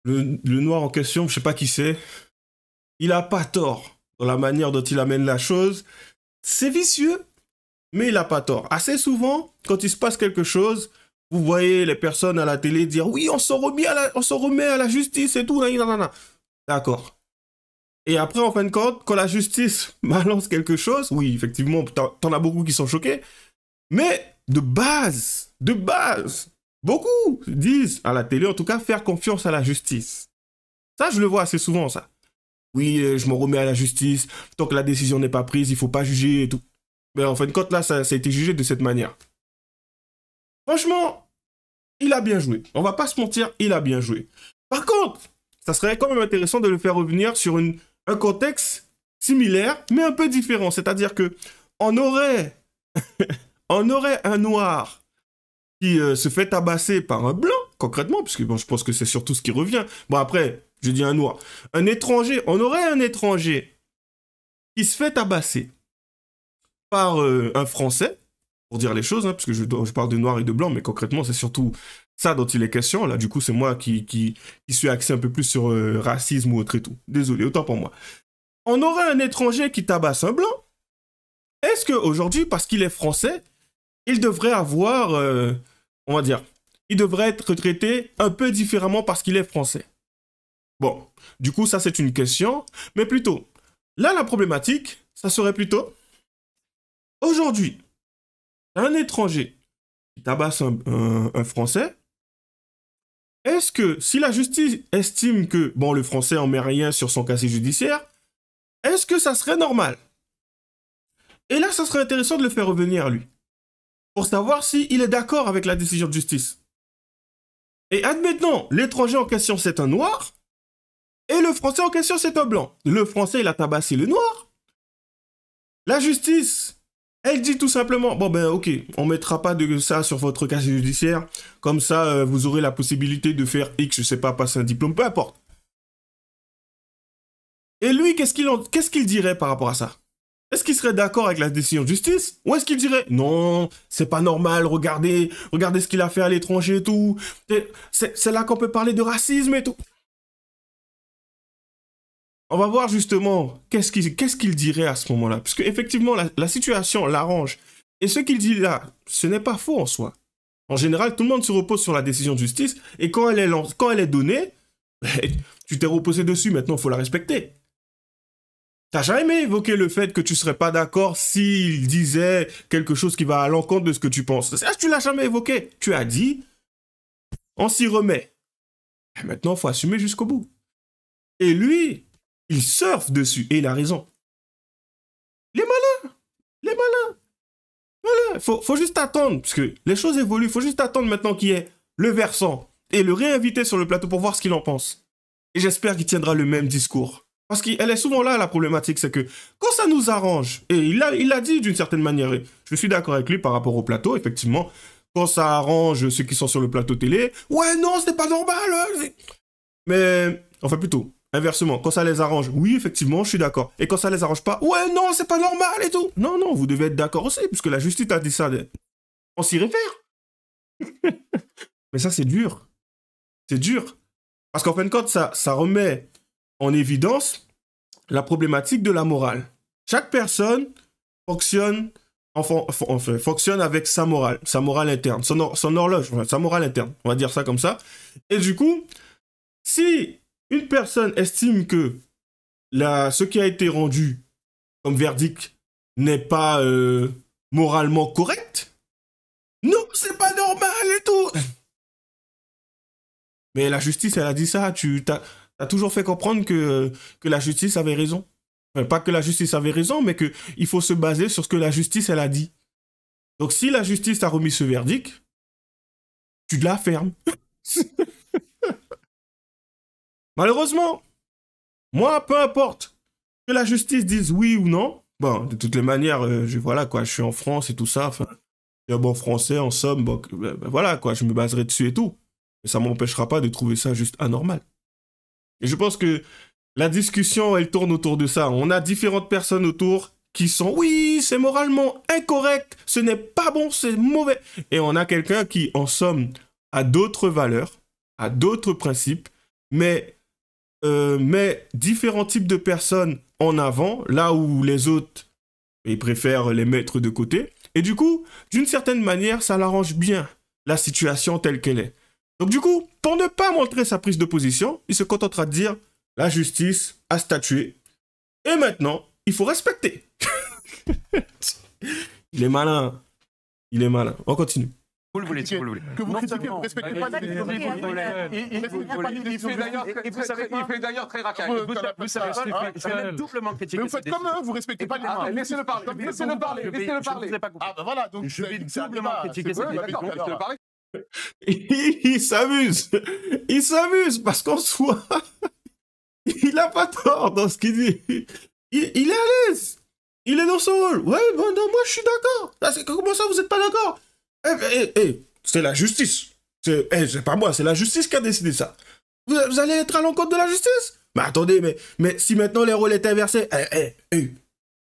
Le noir en question, je sais pas qui c'est, il a pas tort dans la manière dont il amène la chose. C'est vicieux, mais il a pas tort. Assez souvent, quand il se passe quelque chose, vous voyez les personnes à la télé dire « Oui, on s'en remet à la justice et tout. » D'accord. Et après, en fin de compte, quand la justice balance quelque chose, oui, effectivement, t'en as beaucoup qui sont choqués, mais de base, beaucoup disent, à la télé en tout cas, faire confiance à la justice. Ça, je le vois assez souvent, ça. Oui, je m'en remets à la justice, tant que la décision n'est pas prise, il faut pas juger et tout. Mais en fin de compte, là, ça a été jugé de cette manière. Franchement, il a bien joué. On va pas se mentir, il a bien joué. Par contre, ça serait quand même intéressant de le faire revenir sur un contexte similaire, mais un peu différent. C'est-à-dire que on aurait un noir qui se fait tabasser par un blanc, concrètement, parce que bon, je pense que c'est surtout ce qui revient. Bon, après, je dis un noir. Un étranger, on aurait un étranger qui se fait tabasser par un Français, pour dire les choses, hein, parce que je parle de noir et de blanc, mais concrètement, c'est surtout ça dont il est question. Là, du coup, c'est moi qui suis axé un peu plus sur racisme ou autre et tout. Désolé, autant pour moi. On aurait un étranger qui tabasse un blanc. Est-ce qu'aujourd'hui, parce qu'il est français, il devrait avoir, on va dire, il devrait être traité un peu différemment parce qu'il est français? Bon, du coup, ça c'est une question, mais plutôt, là la problématique, ça serait plutôt, aujourd'hui, un étranger qui tabasse un français, est-ce que, si la justice estime que, bon, le français en met rien sur son casier judiciaire, est-ce que ça serait normal? Et là, ça serait intéressant de le faire revenir, lui, pour savoir s'il est d'accord avec la décision de justice. Et admettons, l'étranger en question, c'est un noir, et le français en question, c'est un blanc. Le français, il a tabassé le noir. La justice, elle dit tout simplement, bon ben ok, on mettra pas de ça sur votre casier judiciaire, comme ça, vous aurez la possibilité de faire X, je sais pas, passer un diplôme, peu importe. Et lui, qu'est-ce qu'il dirait par rapport à ça? Est-ce qu'il serait d'accord avec la décision de justice? Ou est-ce qu'il dirait « Non, c'est pas normal, regardez ce qu'il a fait à l'étranger et tout. C'est là qu'on peut parler de racisme et tout. » On va voir justement qu'est-ce qu'il dirait à ce moment-là. Parce qu'effectivement, la situation l'arrange. Et ce qu'il dit là, ce n'est pas faux en soi. En général, tout le monde se repose sur la décision de justice. Et quand elle est donnée, tu t'es reposé dessus, maintenant il faut la respecter. T'as jamais évoqué le fait que tu serais pas d'accord s'il disait quelque chose qui va à l'encontre de ce que tu penses. Ça, tu l'as jamais évoqué. Tu as dit, on s'y remet. Et maintenant, il faut assumer jusqu'au bout. Et lui, il surfe dessus. Et il a raison. Les malins. Voilà. Faut juste attendre. Parce que les choses évoluent. Il faut juste attendre maintenant qu'il y ait le versant. Et le réinviter sur le plateau pour voir ce qu'il en pense. Et j'espère qu'il tiendra le même discours. Parce qu'elle est souvent là, la problématique, c'est que quand ça nous arrange, et il l'a dit d'une certaine manière, et je suis d'accord avec lui par rapport au plateau, effectivement, quand ça arrange ceux qui sont sur le plateau télé, ouais, non, c'est pas normal. Mais enfin plutôt, inversement, quand ça les arrange, oui, effectivement, je suis d'accord. Et quand ça les arrange pas, ouais, non, c'est pas normal et tout. Non, non, vous devez être d'accord aussi, puisque la justice a dit ça. On s'y réfère. Mais ça, c'est dur. C'est dur. Parce qu'en fin de compte, ça remet en évidence la problématique de la morale. Chaque personne fonctionne avec sa morale interne, son horloge, sa morale interne, on va dire ça comme ça. Et du coup, si une personne estime que ce qui a été rendu comme verdict n'est pas moralement correct, non, c'est pas normal et tout. Mais la justice, elle a dit ça, t'as toujours fait comprendre que la justice avait raison. Enfin, pas que la justice avait raison, mais qu'il faut se baser sur ce que la justice, elle a dit. Donc, si la justice a remis ce verdict, tu la fermes. Malheureusement, moi, peu importe que la justice dise oui ou non, bon, de toutes les manières, voilà, quoi, je suis en France et tout ça, enfin, un bon français, en somme, bon, voilà, quoi, je me baserai dessus et tout. Mais ça m'empêchera pas de trouver ça juste anormal. Et je pense que la discussion, elle tourne autour de ça. On a différentes personnes autour qui sont, oui, c'est moralement incorrect, ce n'est pas bon, c'est mauvais. Et on a quelqu'un qui, en somme, a d'autres valeurs, a d'autres principes, mais différents types de personnes en avant, là où les autres, ils préfèrent les mettre de côté. Et du coup, d'une certaine manière, ça l'arrange bien, la situation telle qu'elle est. Donc du coup, pour ne pas montrer sa prise de position, il se contentera de dire « La justice a statué. Et maintenant, il faut respecter. » Il est malin. Il est malin. On continue. Vous le voulez, si vous le voulez. Que vous critiquez, vous respectez pas les Il fait d'ailleurs très racaille. Vous savez, c'est même doublement critiqué. Mais vous faites comme eux, vous respectez pas les mains. Laissez-le parler. Laissez-le parler. Laissez-le parler. Ah bah voilà, donc je vais doublement critiquer cette décision. Laissez-le parler. Il s'amuse. Il s'amuse parce qu'en soi, il n'a pas tort dans ce qu'il dit. Il est à l'aise. Il est dans son rôle. Ouais, bon, non, moi je suis d'accord. Comment ça, vous n'êtes pas d'accord? C'est la justice. C'est pas moi, c'est la justice qui a décidé ça. Vous allez être à l'encontre de la justice? Mais attendez, mais si maintenant les rôles étaient inversés,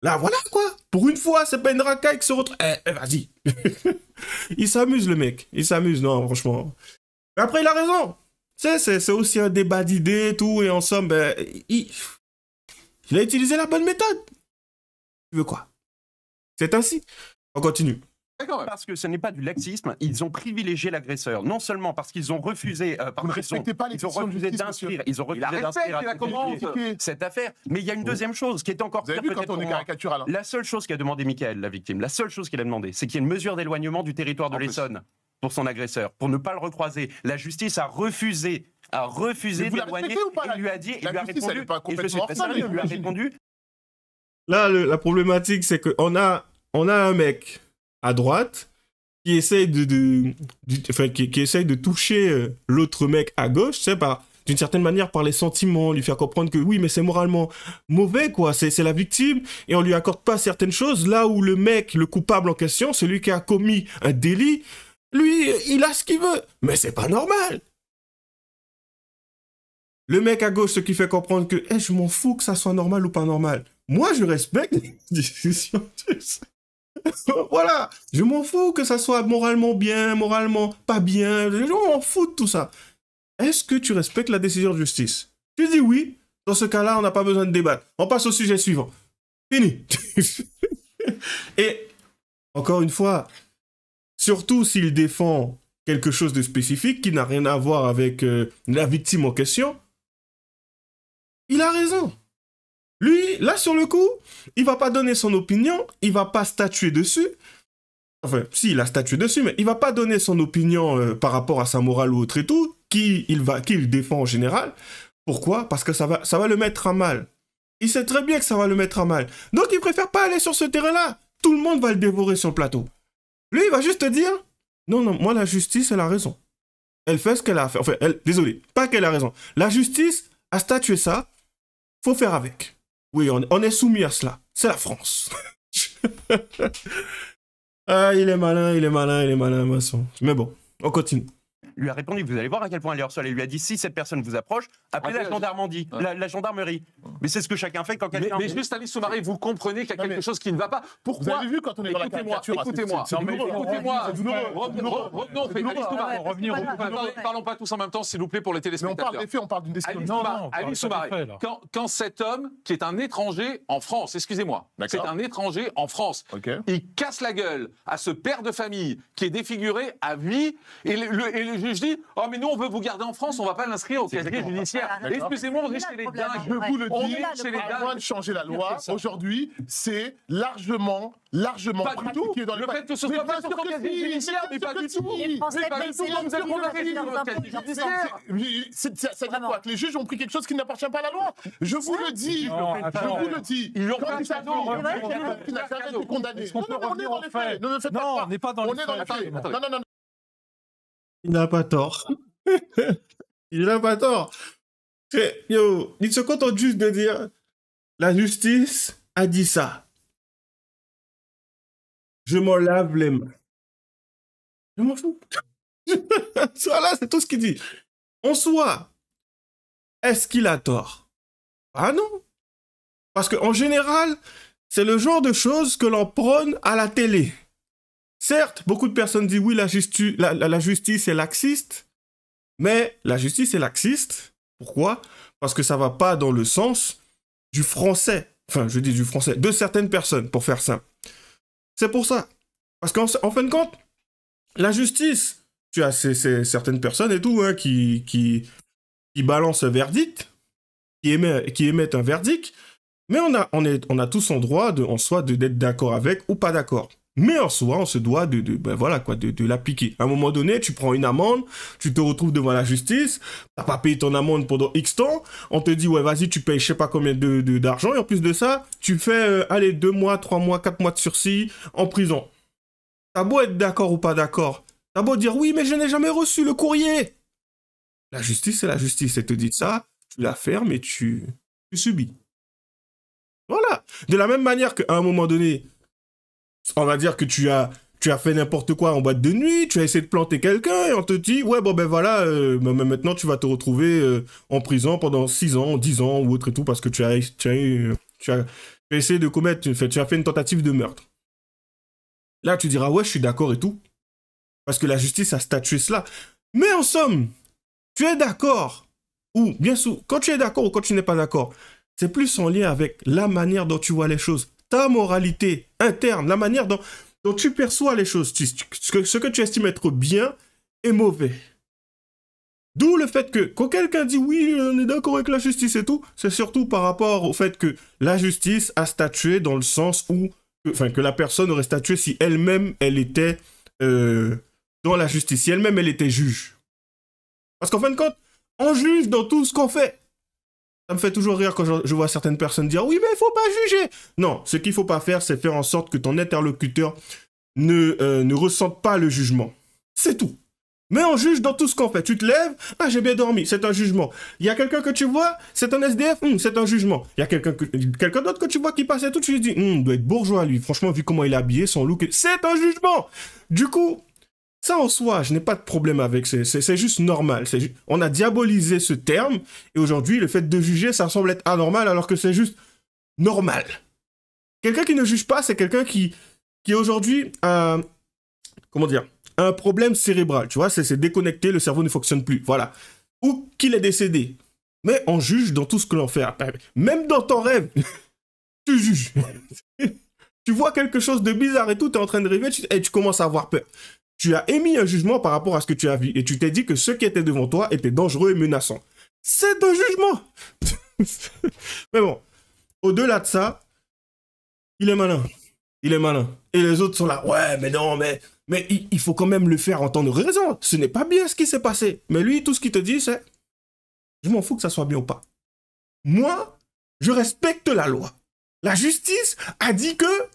là voilà quoi. Pour une fois, c'est pas une racaille qui se retrouve. Vas-y. Il s'amuse le mec. Il s'amuse, non, franchement. Mais après, il a raison. C'est aussi un débat d'idées et tout, et en somme, il a utilisé la bonne méthode. Tu veux quoi? C'est ainsi. On continue. Parce que ce n'est pas du laxisme, ils ont privilégié l'agresseur. Non seulement parce qu'ils ont refusé, ils ont refusé d'inscrire cette affaire, mais il y a une deuxième chose qui est encore pire. Vous avez vu quand on est caricatural. La seule chose qu'a demandé Mickaël, la victime, la seule chose qu'il a demandé, c'est qu'il y ait une mesure d'éloignement du territoire de l'Essonne pour son agresseur, pour ne pas le recroiser. La justice a refusé d'éloigner. Il lui a dit, il lui a répondu, et je suis très sérieux, il lui a répondu. Là, la problématique, c'est qu'on a un mec à droite qui essaye qui essaye de toucher l'autre mec à gauche, c'est d'une certaine manière par les sentiments, lui faire comprendre que oui, mais c'est moralement mauvais, quoi, c'est la victime, et on lui accorde pas certaines choses, là où le mec, le coupable en question, celui qui a commis un délit, lui, il a ce qu'il veut, mais c'est pas normal. Le mec à gauche, ce qui fait comprendre que je m'en fous que ça soit normal ou pas normal. Moi, je respecte les décisions. Voilà, je m'en fous que ça soit moralement bien, moralement pas bien, je m'en fous de tout ça. Est-ce que tu respectes la décision de justice? Tu dis oui, dans ce cas-là, on n'a pas besoin de débattre. On passe au sujet suivant. Fini. Et, encore une fois, surtout s'il défend quelque chose de spécifique qui n'a rien à voir avec la victime en question, il a raison. Lui, là, sur le coup, il va pas donner son opinion, il va pas statuer dessus. Enfin, si, il a statué dessus, mais il va pas donner son opinion par rapport à sa morale ou autre et tout, qu'il défend en général. Pourquoi? Parce que ça va le mettre à mal. Il sait très bien que ça va le mettre à mal. Donc, il préfère pas aller sur ce terrain-là. Tout le monde va le dévorer sur le plateau. Lui, il va juste te dire, non, moi, la justice, elle a raison. Elle fait ce qu'elle a fait. Enfin, désolé, pas qu'elle a raison. La justice a statué ça, faut faire avec. Oui, on est soumis à cela. C'est la France. Ah, il est malin, maçon. Mais bon, on continue. lui a répondu, vous allez voir à quel point elle est hors sol. Elle lui a dit, si cette personne vous approche, appelez la gendarmerie, la gendarmerie. Mais c'est ce que chacun fait quand quelqu'un... Mais juste, Alice Soumaré, vous comprenez qu'il y a quelque chose qui ne va pas. Pourquoi? Vous avez vu quand on est dans la caricature? Écoutez-moi. Revenons. Parlons pas tous en même temps, s'il vous plaît, pour les téléspectateurs. Mais on parle des faits, on parle d'une description. Alice Soumaré, quand cet homme, qui est un étranger en France, excusez-moi, c'est un étranger en France, il casse la gueule à ce père de famille qui est défiguré à vie, et le juge dit « Oh, mais nous, on veut vous garder en France, on va pas l'inscrire au casier judiciaire. » Excusez-moi, on est chez les dingues. Je vous le dis, à moins de changer la loi, aujourd'hui, c'est largement pas du tout. Dans le fait que ce soit pas sur le casier judiciaire, mais pas du tout. Mais pas du tout, vous avez le casier judiciaire. Ça dit quoi? Que les juges ont pris quelque chose qui n'appartient pas à la loi? Je vous le dis. Ils l'ont pas été condamné. On est dans les faits. Ne me faites pas. Non, on n'est pas dans les faits. Non. Il n'a pas tort. Il n'a pas tort. Yo, il se contente juste de dire la justice a dit ça. Je m'en lave les mains. Je m'en fous. Voilà, c'est tout ce qu'il dit. En soi, est-ce qu'il a tort? Ah non. Parce qu'en général, c'est le genre de choses que l'on prône à la télé. Certes, beaucoup de personnes disent oui, la justice est laxiste, mais la justice est laxiste. Pourquoi? Parce que ça va pas dans le sens du français. Enfin, je dis du français, de certaines personnes, pour faire simple. C'est pour ça. Parce qu'en fin de compte, la justice, tu as certaines personnes et tout, hein, qui balancent un verdict, qui émettent un verdict, mais on a tous en droit, en soi, d'être d'accord avec ou pas d'accord. Mais en soi, on se doit de l'appliquer. À un moment donné, tu prends une amende, tu te retrouves devant la justice, t'as pas payé ton amende pendant X temps, on te dit, ouais, vas-y, tu payes je sais pas combien d'argent, et en plus de ça, tu fais, 2 mois, 3 mois, 4 mois de sursis en prison. T'as beau être d'accord ou pas d'accord, t'as beau dire, oui, mais je n'ai jamais reçu le courrier. La justice, c'est la justice, elle te dit ça, tu la fermes et tu subis. Voilà. De la même manière qu'à un moment donné, on va dire que tu as fait n'importe quoi en boîte de nuit, tu as essayé de planter quelqu'un et on te dit, ouais, bon ben voilà, maintenant tu vas te retrouver en prison pendant 6 ans, 10 ans ou autre et tout parce que tu as essayé de commettre, tu as fait une tentative de meurtre. Là, tu diras, ouais, je suis d'accord et tout. Parce que la justice a statué cela. Mais en somme, tu es d'accord, ou bien sûr, quand tu es d'accord ou quand tu n'es pas d'accord, c'est plus en lien avec la manière dont tu vois les choses, ta moralité interne, la manière dont tu perçois les choses, ce que tu estimes être bien et mauvais. D'où le fait que quand quelqu'un dit oui, on est d'accord avec la justice et tout, c'est surtout par rapport au fait que la justice a statué dans le sens où, que la personne aurait statué si elle-même, elle était dans la justice, si elle-même, elle était juge. Parce qu'en fin de compte, on juge dans tout ce qu'on fait. Ça me fait toujours rire quand je vois certaines personnes dire « Oui, mais il ne faut pas juger !» Non, ce qu'il ne faut pas faire, c'est faire en sorte que ton interlocuteur ne ressente pas le jugement. C'est tout. Mais on juge dans tout ce qu'on fait. Tu te lèves, « Ah, j'ai bien dormi, c'est un jugement. » Il y a quelqu'un que tu vois, c'est un SDF, c'est un jugement. Il y a quelqu'un d'autre que tu vois qui passe et tout, tu lui dis « Il doit être bourgeois, lui. Franchement, vu comment il est habillé, son look... » C'est un jugement. Du coup... Ça en soi, je n'ai pas de problème avec, c'est juste normal. On a diabolisé ce terme, et aujourd'hui, le fait de juger, ça semble être anormal, alors que c'est juste normal. Quelqu'un qui ne juge pas, c'est quelqu'un qui aujourd'hui a un problème cérébral, tu vois, c'est déconnecté, le cerveau ne fonctionne plus, voilà. Ou qu'il est décédé. Mais on juge dans tout ce que l'on fait. Même dans ton rêve, tu juges. Tu vois quelque chose de bizarre et tout, tu es en train de rêver, et tu commences à avoir peur. Tu as émis un jugement par rapport à ce que tu as vu et tu t'es dit que ce qui était devant toi était dangereux et menaçant. C'est un jugement. Mais bon, au-delà de ça, il est malin. Il est malin. Et les autres sont là, ouais, mais non, mais il faut quand même le faire en temps de raison. Ce n'est pas bien ce qui s'est passé. Mais lui, tout ce qu'il te dit, c'est, je m'en fous que ça soit bien ou pas. Moi, je respecte la loi. La justice a dit que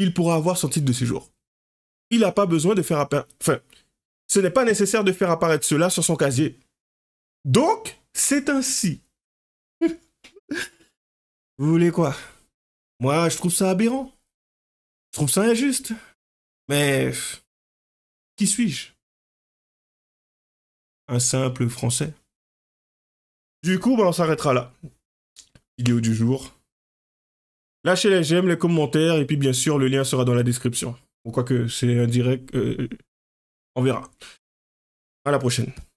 il pourra avoir son titre de séjour. Il n'a pas besoin de faire apparaître... Enfin, ce n'est pas nécessaire de faire apparaître cela sur son casier. Donc, c'est ainsi. Vous voulez quoi? Moi, je trouve ça aberrant. Je trouve ça injuste. Mais Qui suis-je? Un simple Français. Du coup, on s'arrêtera là. Vidéo du jour. Lâchez les j'aime, les commentaires, et puis bien sûr, le lien sera dans la description. Ou quoi que c'est un direct, on verra. À la prochaine.